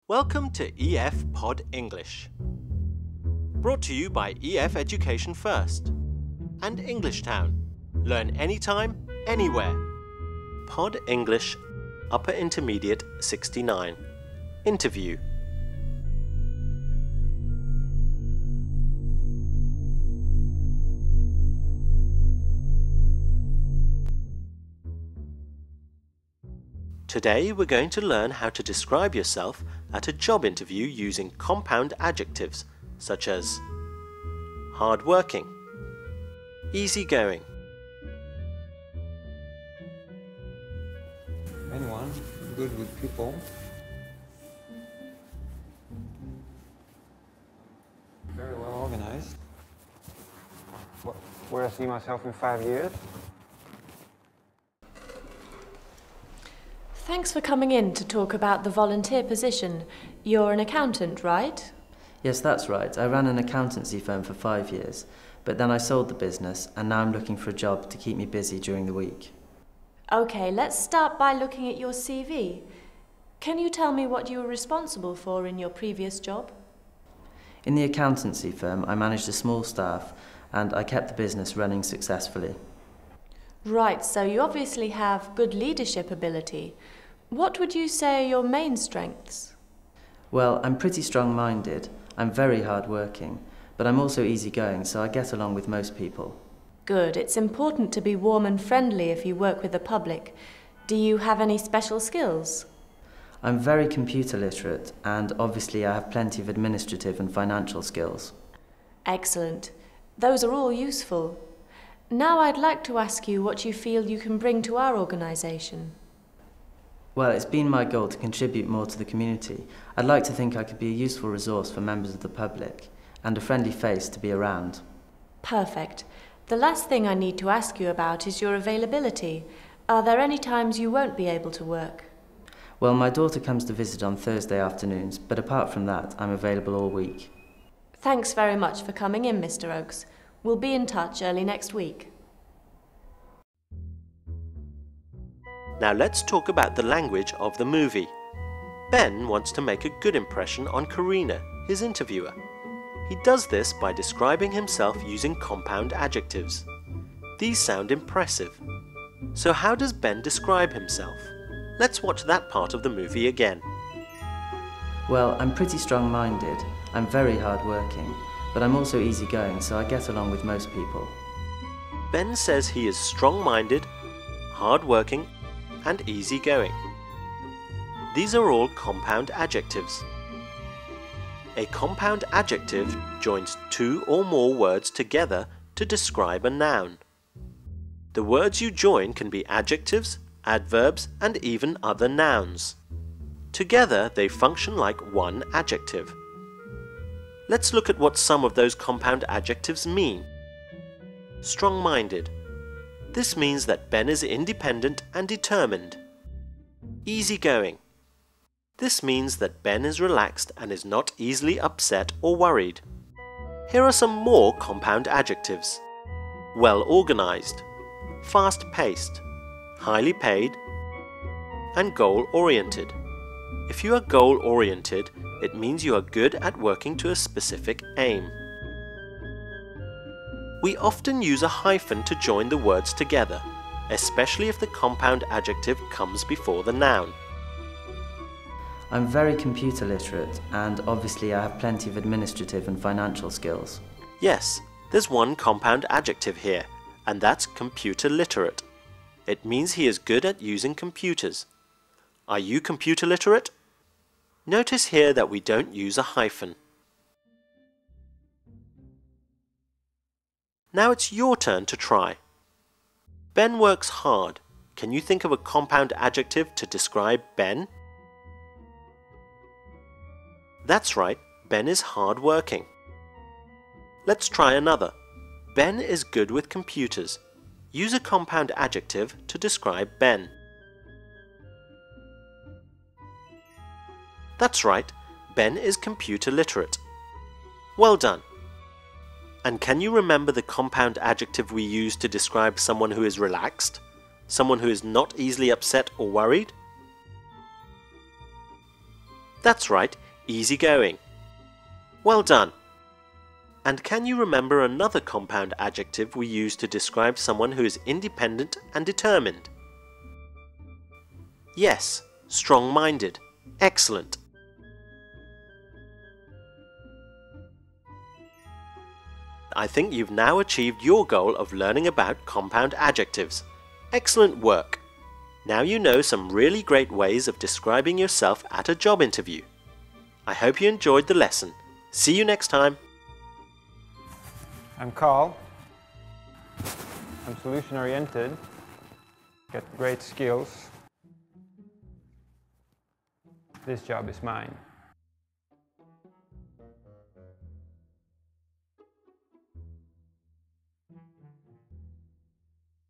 Welcome to EF Pod English. Brought to you by EF Education First and English Town. Learn anytime, anywhere. Pod English Upper Intermediate 69. Interview. Today we're going to learn how to describe yourself at a job interview using compound adjectives such as hardworking, easygoing. Anyone good with people. Very well organized. Where I see myself in 5 years. Thanks for coming in to talk about the volunteer position. You're an accountant, right? Yes, that's right. I ran an accountancy firm for 5 years, but then I sold the business and now I'm looking for a job to keep me busy during the week. Okay, let's start by looking at your CV. Can you tell me what you were responsible for in your previous job? In the accountancy firm, I managed a small staff and I kept the business running successfully. Right, so you obviously have good leadership ability. What would you say are your main strengths? Well, I'm pretty strong-minded, I'm very hard-working, but I'm also easygoing, so I get along with most people. Good, it's important to be warm and friendly if you work with the public. Do you have any special skills? I'm very computer literate, and obviously I have plenty of administrative and financial skills. Excellent. Those are all useful. Now I'd like to ask you what you feel you can bring to our organisation. Well, it's been my goal to contribute more to the community. I'd like to think I could be a useful resource for members of the public and a friendly face to be around. Perfect. The last thing I need to ask you about is your availability. Are there any times you won't be able to work? Well, my daughter comes to visit on Thursday afternoons, but apart from that, I'm available all week. Thanks very much for coming in, Mr. Oakes. We'll be in touch early next week. Now let's talk about the language of the movie. Ben wants to make a good impression on Karina, his interviewer. He does this by describing himself using compound adjectives. These sound impressive. So how does Ben describe himself? Let's watch that part of the movie again. Well, I'm pretty strong-minded, I'm very hard-working, but I'm also easygoing, so I get along with most people. Ben says he is strong-minded, hard-working, and easygoing. These are all compound adjectives. A compound adjective joins two or more words together to describe a noun. The words you join can be adjectives, adverbs, and even other nouns. Together they function like one adjective. Let's look at what some of those compound adjectives mean. Strong-minded. This means that Ben is independent and determined. Easygoing. This means that Ben is relaxed and is not easily upset or worried. Here are some more compound adjectives. Well-organized, fast-paced, highly paid, and goal-oriented. If you are goal-oriented, it means you are good at working to a specific aim. We often use a hyphen to join the words together, especially if the compound adjective comes before the noun. I'm very computer literate, and obviously I have plenty of administrative and financial skills. Yes, there's one compound adjective here, and that's computer literate. It means he is good at using computers. Are you computer literate? Notice here that we don't use a hyphen. Now it's your turn to try. Ben works hard. Can you think of a compound adjective to describe Ben? That's right, Ben is hard-working. Let's try another. Ben is good with computers. Use a compound adjective to describe Ben. That's right, Ben is computer literate. Well done. And can you remember the compound adjective we use to describe someone who is relaxed? Someone who is not easily upset or worried? That's right, easygoing. Well done. And can you remember another compound adjective we use to describe someone who is independent and determined? Yes, strong-minded. Excellent. I think you've now achieved your goal of learning about compound adjectives. Excellent work! Now you know some really great ways of describing yourself at a job interview. I hope you enjoyed the lesson. See you next time! I'm Carl. I'm solution-oriented. Get great skills. This job is mine.